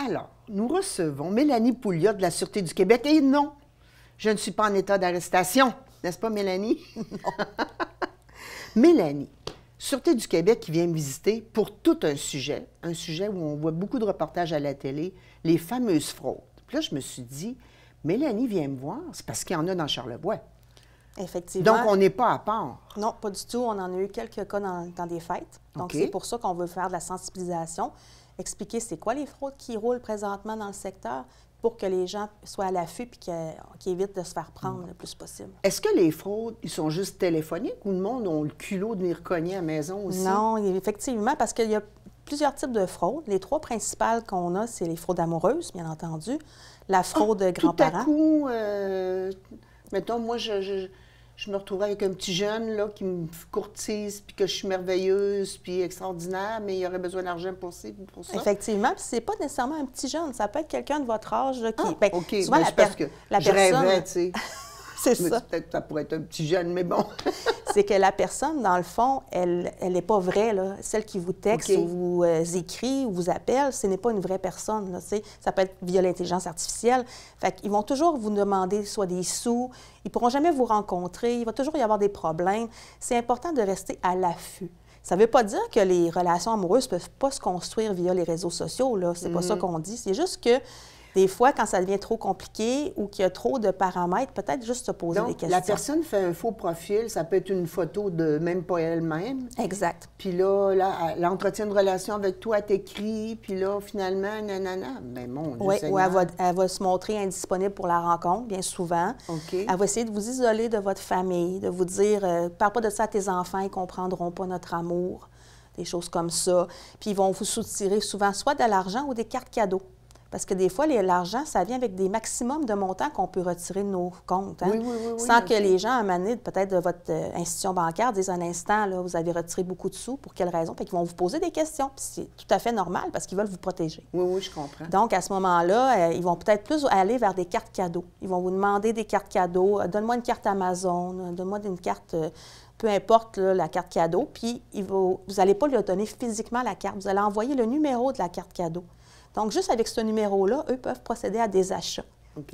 Alors, nous recevons Mélanie Pouliot de la Sûreté du Québec. Et non, je ne suis pas en état d'arrestation. N'est-ce pas, Mélanie? Non. Mélanie, Sûreté du Québec qui vient me visiter pour tout un sujet où on voit beaucoup de reportages à la télé, les fameuses fraudes. Puis là, je me suis dit, Mélanie vient me voir, c'est parce qu'il y en a dans Charlevoix. Effectivement. Donc, on n'est pas à part. Non, pas du tout. On en a eu quelques cas dans des fêtes. Donc, c'est pour ça qu'on veut faire de la sensibilisation, expliquer c'est quoi les fraudes qui roulent présentement dans le secteur pour que les gens soient à l'affût et qu'ils évitent de se faire prendre le plus possible. Est-ce que les fraudes, ils sont juste téléphoniques ou le monde a le culot de venir cogner à la maison aussi? Non, effectivement, parce qu'il y a plusieurs types de fraudes. Les trois principales qu'on a, c'est les fraudes amoureuses, bien entendu, la fraude de grands-parents. Tout à coup, mettons, moi, je me retrouverais avec un petit jeune là, qui me courtise, puis que je suis merveilleuse, puis extraordinaire, mais il aurait besoin d'argent pour ça. Effectivement, puis c'est pas nécessairement un petit jeune, ça peut être quelqu'un de votre âge là, qui... OK, souvent, parce que je rêvais, tu sais. C'est ça. Peut-être que ça pourrait être un petit jeune, mais bon. C'est que la personne, dans le fond, elle n'est pas vraie, là. Celle qui vous texte ou vous écrit ou vous appelle, ce n'est pas une vraie personne, là, ça peut être via l'intelligence artificielle. Fait qu'ils vont toujours vous demander soit des sous, ils ne pourront jamais vous rencontrer, il va toujours y avoir des problèmes. C'est important de rester à l'affût. Ça ne veut pas dire que les relations amoureuses ne peuvent pas se construire via les réseaux sociaux, là. C'est pas ça qu'on dit. C'est juste que des fois, quand ça devient trop compliqué ou qu'il y a trop de paramètres, peut-être juste se poser des questions. La personne fait un faux profil, ça peut être une photo de même pas elle-même. Exact. Puis là, elle entretient une relation avec toi, elle t'écrit, puis là, finalement, nanana. Mais mon Dieu, oui, ou elle va se montrer indisponible pour la rencontre, bien souvent. Elle va essayer de vous isoler de votre famille, de vous dire parle pas de ça à tes enfants, ils ne comprendront pas notre amour, des choses comme ça. Puis ils vont vous soutirer souvent soit de l'argent ou des cartes cadeaux. Parce que des fois, l'argent, ça vient avec des maximums de montants qu'on peut retirer de nos comptes. Hein? Oui, sans que les gens, à un moment donné, peut-être de votre institution bancaire, disent un instant, là, vous avez retiré beaucoup de sous, pour quelle raison? Puis qu'ils vont vous poser des questions. Puis c'est tout à fait normal parce qu'ils veulent vous protéger. Oui, je comprends. Donc, à ce moment-là, ils vont peut-être plus aller vers des cartes cadeaux. Ils vont vous demander des cartes cadeaux. Donne-moi une carte Amazon, donne-moi une carte... peu importe là, la carte cadeau, puis vous n'allez pas lui donner physiquement la carte. Vous allez envoyer le numéro de la carte cadeau. Donc, juste avec ce numéro-là, eux peuvent procéder à des achats.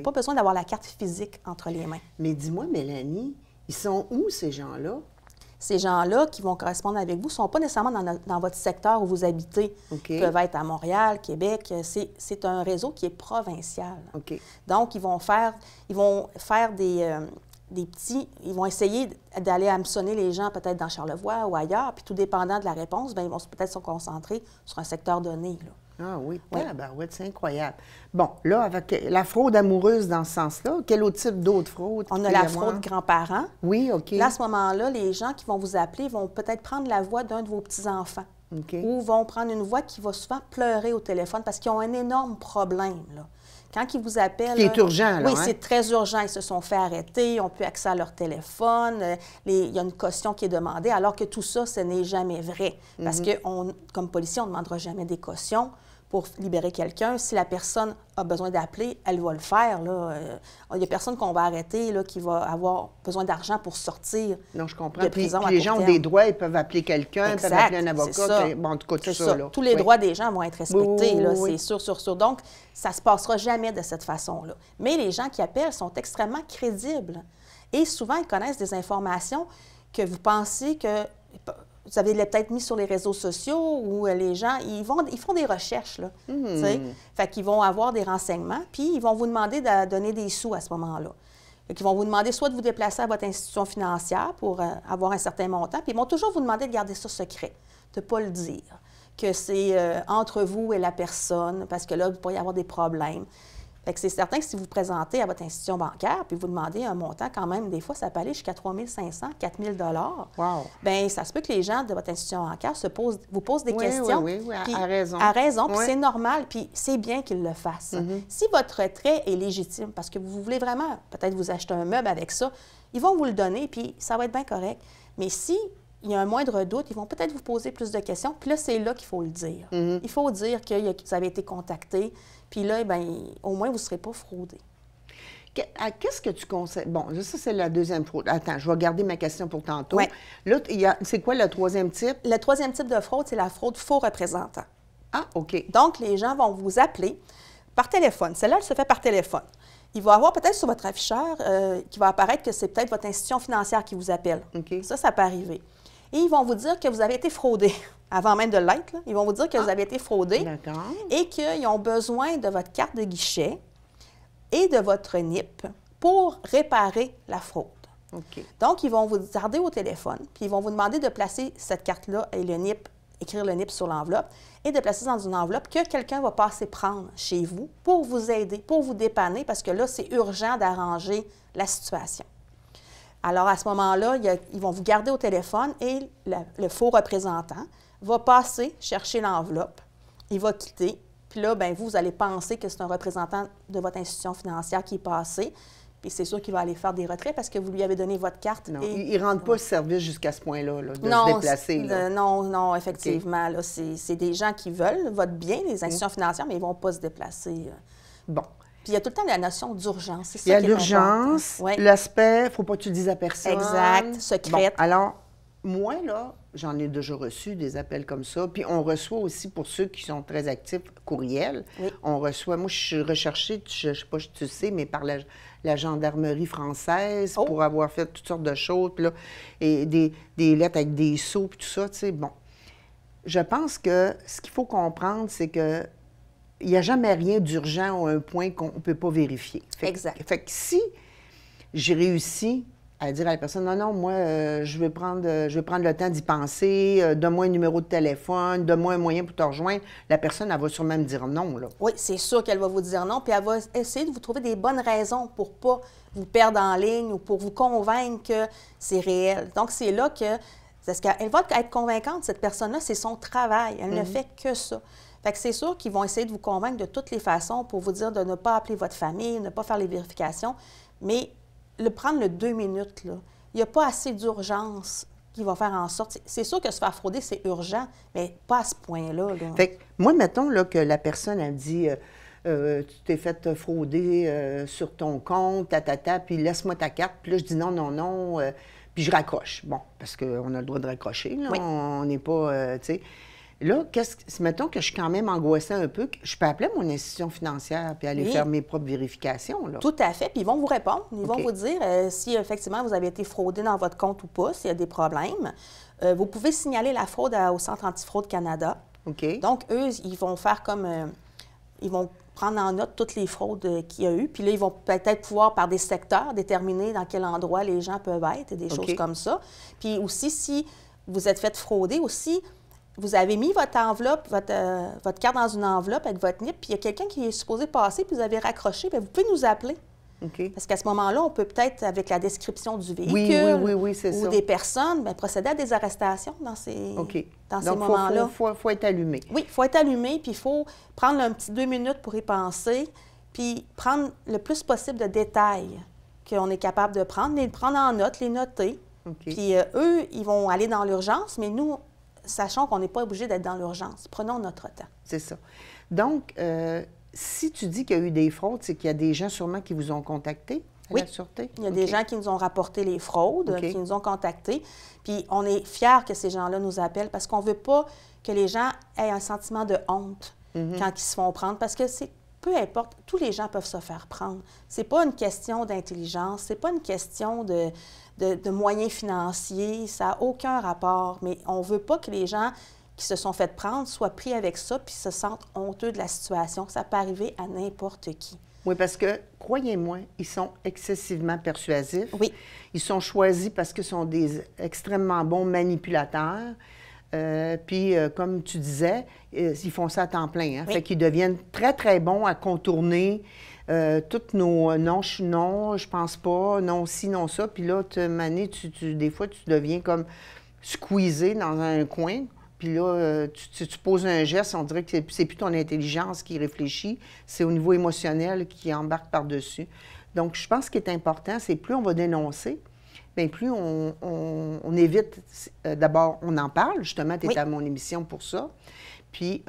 Pas besoin d'avoir la carte physique entre les mains. Mais dis-moi, Mélanie, ils sont où, ces gens-là? Ces gens-là qui vont correspondre avec vous ne sont pas nécessairement dans votre secteur où vous habitez. Ils peuvent être à Montréal, Québec. C'est un réseau qui est provincial. Donc, ils vont faire des petits... Ils vont essayer d'aller hameçonner les gens peut-être dans Charlevoix ou ailleurs, puis tout dépendant de la réponse, bien, ils vont peut-être se concentrer sur un secteur donné, là. Ah oui, c'est incroyable. Bon, là, avec la fraude amoureuse dans ce sens-là, quel autre type d'autres fraudes? On a la fraude grands-parents. Oui, OK. Là, à ce moment-là, les gens qui vont vous appeler vont peut-être prendre la voix d'un de vos petits-enfants. Ou vont prendre une voix qui va souvent pleurer au téléphone parce qu'ils ont un énorme problème, là. Quand ils vous appellent... C'est urgent, là, oui, c'est très urgent. Ils se sont fait arrêter, ils n'ont plus accès à leur téléphone, il y a une caution qui est demandée, alors que tout ça, ce n'est jamais vrai. Parce que, comme policier, on ne demandera jamais des cautions pour libérer quelqu'un. Si la personne a besoin d'appeler, elle va le faire, là. Il n'y a personne qu'on va arrêter, là, qui va avoir besoin d'argent pour sortir. Non, je comprends. De prison puis les gens ont des droits, ils peuvent appeler quelqu'un, ils peuvent appeler un avocat. Bon, en tout cas, tout ça, là. Tous les droits des gens vont être respectés, là, c'est sûr. Donc, ça ne se passera jamais de cette façon-là. Mais les gens qui appellent sont extrêmement crédibles. Et souvent, ils connaissent des informations que vous pensez que... Vous avez peut-être mis sur les réseaux sociaux où les gens, ils font des recherches, là. Fait qu'ils vont avoir des renseignements, puis ils vont vous demander de donner des sous à ce moment-là. Fait qu'ils vont vous demander soit de vous déplacer à votre institution financière pour avoir un certain montant, puis ils vont toujours vous demander de garder ça secret, de ne pas le dire, que c'est entre vous et la personne, parce que là, il pourrait y avoir des problèmes. Fait que c'est certain que si vous vous présentez à votre institution bancaire puis vous demandez un montant quand même, des fois, ça peut aller jusqu'à 3 500, 4 000 bien, ça se peut que les gens de votre institution bancaire vous posent des questions. Oui, à raison. À raison, puis c'est normal, puis c'est bien qu'ils le fassent. Si votre retrait est légitime, parce que vous voulez vraiment peut-être vous acheter un meuble avec ça, ils vont vous le donner, puis ça va être bien correct. Mais si il y a un moindre doute, ils vont peut-être vous poser plus de questions, puis là, c'est là qu'il faut le dire. Il faut dire que vous avez été contacté, puis là, bien, au moins, vous ne serez pas fraudé. Qu'est-ce que tu conseilles? Bon, ça, c'est la deuxième fraude. Attends, je vais garder ma question pour tantôt. Ouais. Là, c'est quoi le troisième type? Le troisième type de fraude, c'est la fraude faux représentant. Ah, OK. Donc, les gens vont vous appeler par téléphone. Celle-là, elle se fait par téléphone. Il va y avoir peut-être sur votre afficheur qui va apparaître que c'est peut-être votre institution financière qui vous appelle. OK. Ça peut arriver. Et ils vont vous dire que vous avez été fraudé. Avant même de l'être, ils vont vous dire que vous avez été fraudé. D'accord. Et qu'ils ont besoin de votre carte de guichet et de votre NIP pour réparer la fraude. OK. Donc, ils vont vous garder au téléphone, puis ils vont vous demander de placer cette carte-là et le NIP, écrire le NIP sur l'enveloppe, et de placer dans une enveloppe que quelqu'un va passer prendre chez vous pour vous aider, pour vous dépanner, parce que là, c'est urgent d'arranger la situation. Alors, à ce moment-là, ils vont vous garder au téléphone et le faux représentant va passer chercher l'enveloppe, il va quitter, puis là, bien, vous allez penser que c'est un représentant de votre institution financière qui est passé, puis c'est sûr qu'il va aller faire des retraits parce que vous lui avez donné votre carte. Non, il ne rentre pas service jusqu'à ce point-là, de non, se déplacer. Là. Non, effectivement. Okay. C'est des gens qui veulent votre bien, les institutions financières, mais ils ne vont pas se déplacer. Bon. Puis il y a tout le temps la notion d'urgence. Il y a l'urgence, l'aspect, il ne faut pas que tu le dises à personne. Exact, secrète. Bon, alors, moi, là, j'en ai déjà reçu des appels comme ça. Puis on reçoit aussi, pour ceux qui sont très actifs, courriel. Oui. On reçoit, moi, je suis recherchée, je ne sais pas si tu sais, mais par la gendarmerie française pour avoir fait toutes sortes de choses. Puis là, et des lettres avec des sceaux, puis tout ça, tu sais. Bon, je pense que ce qu'il faut comprendre, c'est que il n'y a jamais rien d'urgent à un point qu'on ne peut pas vérifier. Exact. Fait que si j'ai réussi à dire à la personne, non, moi, je vais prendre le temps d'y penser, donne-moi un numéro de téléphone, donne-moi un moyen pour te rejoindre, la personne, elle va sûrement me dire non, là. Oui, c'est sûr qu'elle va vous dire non, puis elle va essayer de vous trouver des bonnes raisons pour ne pas vous perdre en ligne ou pour vous convaincre que c'est réel. Donc, c'est là que, parce qu'elle va être convaincante, cette personne-là, c'est son travail, elle ne fait que ça. Fait que c'est sûr qu'ils vont essayer de vous convaincre de toutes les façons pour vous dire de ne pas appeler votre famille, ne pas faire les vérifications, mais prendre le 2 minutes, là, il n'y a pas assez d'urgence qui va faire en sorte... C'est sûr que se faire frauder, c'est urgent, mais pas à ce point-là. Là. Fait que moi, mettons là, que la personne a dit tu t'es fait frauder sur ton compte, puis laisse-moi ta carte. Puis là, je dis non, puis je raccroche. Bon, parce qu'on a le droit de raccrocher, là, on n'est pas, tu sais... Là, mettons que je suis quand même angoissée un peu, je peux appeler mon institution financière puis aller faire mes propres vérifications, là. Tout à fait, puis ils vont vous répondre. Ils vont vous dire si effectivement vous avez été fraudé dans votre compte ou pas, s'il y a des problèmes. Vous pouvez signaler la fraude au Centre antifraude Canada. OK. Donc, eux, ils vont faire comme... ils vont prendre en note toutes les fraudes qu'il y a eu, puis là, ils vont peut-être pouvoir, par des secteurs, déterminer dans quel endroit les gens peuvent être, des choses comme ça. Puis aussi, si vous êtes fait frauder aussi... Vous avez mis votre enveloppe, votre carte dans une enveloppe avec votre NIP, puis il y a quelqu'un qui est supposé passer, puis vous avez raccroché, bien, vous pouvez nous appeler. Parce qu'à ce moment-là, on peut peut-être, avec la description du véhicule ou des personnes, bien, procéder à des arrestations dans ces moments-là. Donc, il faut être allumé. Oui, il faut être allumé, puis il faut prendre un petit 2 minutes pour y penser, puis prendre le plus possible de détails qu'on est capable de prendre, les prendre en note, les noter. Puis eux, ils vont aller dans l'urgence, mais nous, sachant qu'on n'est pas obligé d'être dans l'urgence. Prenons notre temps. C'est ça. Donc, si tu dis qu'il y a eu des fraudes, c'est qu'il y a des gens sûrement qui vous ont contacté à la Sûreté? Il y a des gens qui nous ont rapporté les fraudes, qui nous ont contactés. Puis on est fiers que ces gens-là nous appellent parce qu'on ne veut pas que les gens aient un sentiment de honte quand ils se font prendre. Parce que peu importe, tous les gens peuvent se faire prendre. C'est pas une question d'intelligence, c'est pas une question de moyens financiers, ça n'a aucun rapport. Mais on ne veut pas que les gens qui se sont fait prendre soient pris avec ça puis se sentent honteux de la situation. Ça peut arriver à n'importe qui. Oui, parce que, croyez-moi, ils sont excessivement persuasifs. Oui. Ils sont choisis parce qu'ils sont des extrêmement bons manipulateurs. Puis, comme tu disais, ils font ça à temps plein. Hein? Fait qu'ils deviennent très, très bons à contourner toutes nos non, je pense pas, non, ci, non, ça. Puis là, des fois, tu deviens comme squeezé dans un coin. Puis là, tu poses un geste, on dirait que c'est plus ton intelligence qui réfléchit, c'est au niveau émotionnel qui embarque par-dessus. Donc, je pense ce qui est important, c'est plus on va dénoncer, bien plus on évite. D'abord, on en parle, justement, tu es à mon émission pour ça. Puis,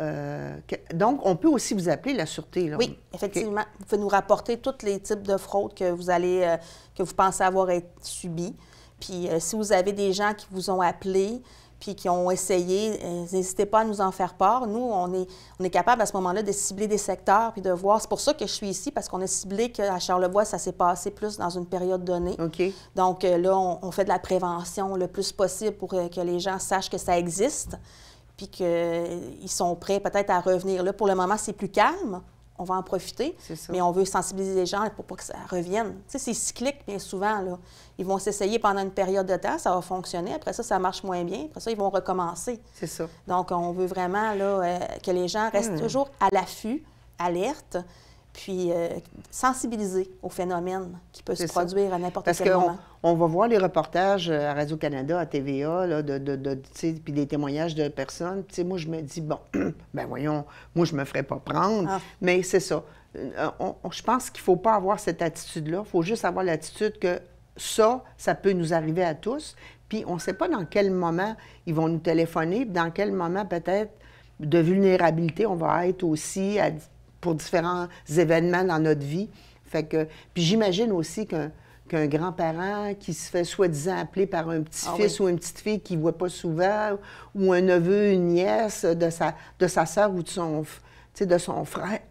donc, on peut aussi vous appeler la Sûreté. Là. Oui, effectivement. Vous pouvez nous rapporter tous les types de fraudes que vous pensez avoir subies. Puis, si vous avez des gens qui vous ont appelé, puis qui ont essayé, n'hésitez pas à nous en faire part. Nous, on est capable à ce moment-là de cibler des secteurs puis de voir. C'est pour ça que je suis ici, parce qu'on a ciblé qu'à Charlevoix, ça s'est passé plus dans une période donnée. OK. Donc là, on fait de la prévention le plus possible pour que les gens sachent que ça existe, puis qu'ils sont prêts peut-être à revenir. Là, pour le moment, c'est plus calme. On va en profiter, mais on veut sensibiliser les gens pour pas que ça revienne. Tu sais, c'est cyclique, bien souvent, là. Ils vont s'essayer pendant une période de temps, ça va fonctionner. Après ça marche moins bien. Après ça, ils vont recommencer. C'est ça. Donc, on veut vraiment là, que les gens restent toujours à l'affût, alertes, puis sensibiliser au phénomène qui peut se produire à n'importe quel moment. Parce qu'on va voir les reportages à Radio-Canada, à TVA, là, puis des témoignages de personnes. Puis, moi, je me dis, bon, ben voyons, moi, je me ferais pas prendre. Ah. Mais c'est ça. Je pense qu'il ne faut pas avoir cette attitude-là. Il faut juste avoir l'attitude que ça peut nous arriver à tous. Puis, on ne sait pas dans quel moment ils vont nous téléphoner, puis dans quel moment, peut-être, de vulnérabilité, on va être aussi pour différents événements dans notre vie. Fait que, puis j'imagine aussi qu'un grand-parent qui se fait soi-disant appeler par un petit-fils ou une petite-fille qu'il ne voit pas souvent, ou un neveu, une nièce de sa sœur ou de son frère,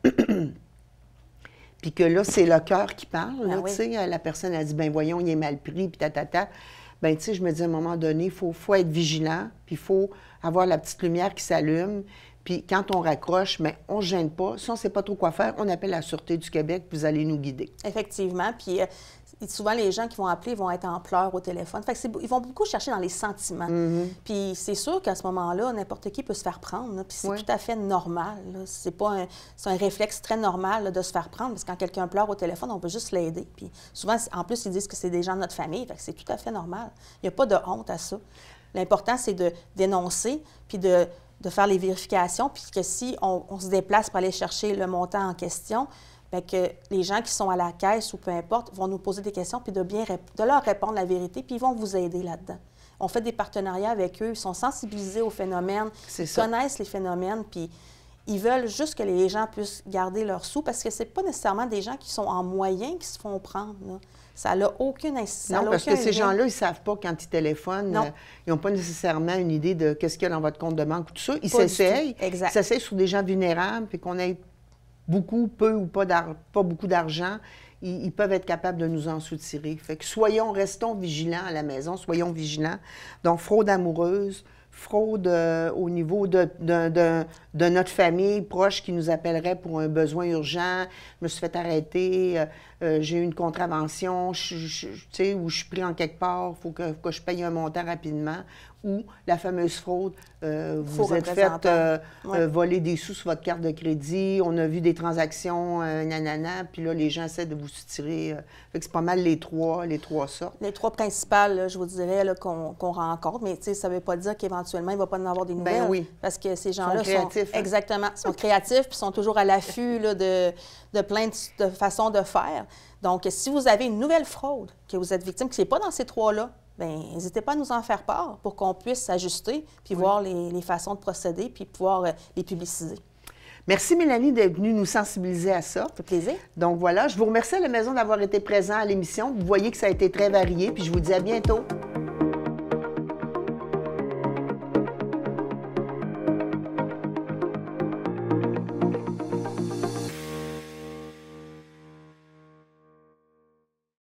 puis que là, c'est le cœur qui parle. Là, la personne a dit, ben voyons, il est mal pris, puis tatata. Ben tu sais, je me dis, à un moment donné, il faut être vigilant, puis il faut avoir la petite lumière qui s'allume. Puis quand on raccroche, mais on ne se gêne pas. Si on ne sait pas trop quoi faire, on appelle la Sûreté du Québec, puis vous allez nous guider. Effectivement. Puis souvent, les gens qui vont appeler vont être en pleurs au téléphone. Fait que ils vont beaucoup chercher dans les sentiments. Puis c'est sûr qu'à ce moment-là, n'importe qui peut se faire prendre. Là, puis c'est tout à fait normal. C'est un réflexe très normal là, de se faire prendre. Parce que quand quelqu'un pleure au téléphone, on peut juste l'aider. Puis souvent, en plus, ils disent que c'est des gens de notre famille. Fait que c'est tout à fait normal. Il n'y a pas de honte à ça. L'important, c'est de dénoncer, puis de faire les vérifications, puis que si on se déplace pour aller chercher le montant en question, bien que les gens qui sont à la caisse ou peu importe vont nous poser des questions, puis de leur répondre la vérité, puis ils vont vous aider là-dedans. On fait des partenariats avec eux, ils sont sensibilisés aux phénomènes, ils connaissent les phénomènes, puis ils veulent juste que les gens puissent garder leurs sous, parce que c'est pas nécessairement des gens qui sont en moyen qui se font prendre, là. Ça n'a aucune incidence. Non, parce que ces gens-là, ils ne savent pas quand ils téléphonent. Ils n'ont pas nécessairement une idée de qu'est-ce qu'il y a dans votre compte de banque ou tout ça. Ils s'essayent. Ils s'essayent sur des gens vulnérables, puis qu'on ait beaucoup, peu ou pas beaucoup d'argent. Ils peuvent être capables de nous en soutirer. Fait que restons vigilants à la maison, soyons vigilants. Donc, fraude amoureuse, fraude au niveau de notre famille proche qui nous appellerait pour un besoin urgent. Je me suis fait arrêter, j'ai eu une contravention, ou je suis pris en quelque part, il faut que je paye un montant rapidement. Ou la fameuse fraude, vous êtes fait voler des sous sur votre carte de crédit, on a vu des transactions, nanana, puis là, les gens essaient de vous soutirer. Fait que c'est pas mal les trois sortes. Les trois principales, là, je vous dirais, qu'on rencontre, mais ça ne veut pas dire qu'éventuellement, il ne va pas en avoir des nouvelles. Ben oui. Parce que ces gens-là sont créatifs. Exactement, sont créatifs, puis sont toujours à l'affût là, de plein de façons de faire. Donc, si vous avez une nouvelle fraude, que vous êtes victime, que ce n'est pas dans ces trois-là, bien, n'hésitez pas à nous en faire part pour qu'on puisse s'ajuster, puis voir les façons de procéder, puis pouvoir les publiciser. Merci, Mélanie, d'être venue nous sensibiliser à ça. Ça fait plaisir. Donc voilà, je vous remercie à la maison d'avoir été présent à l'émission. Vous voyez que ça a été très varié, puis je vous dis à bientôt.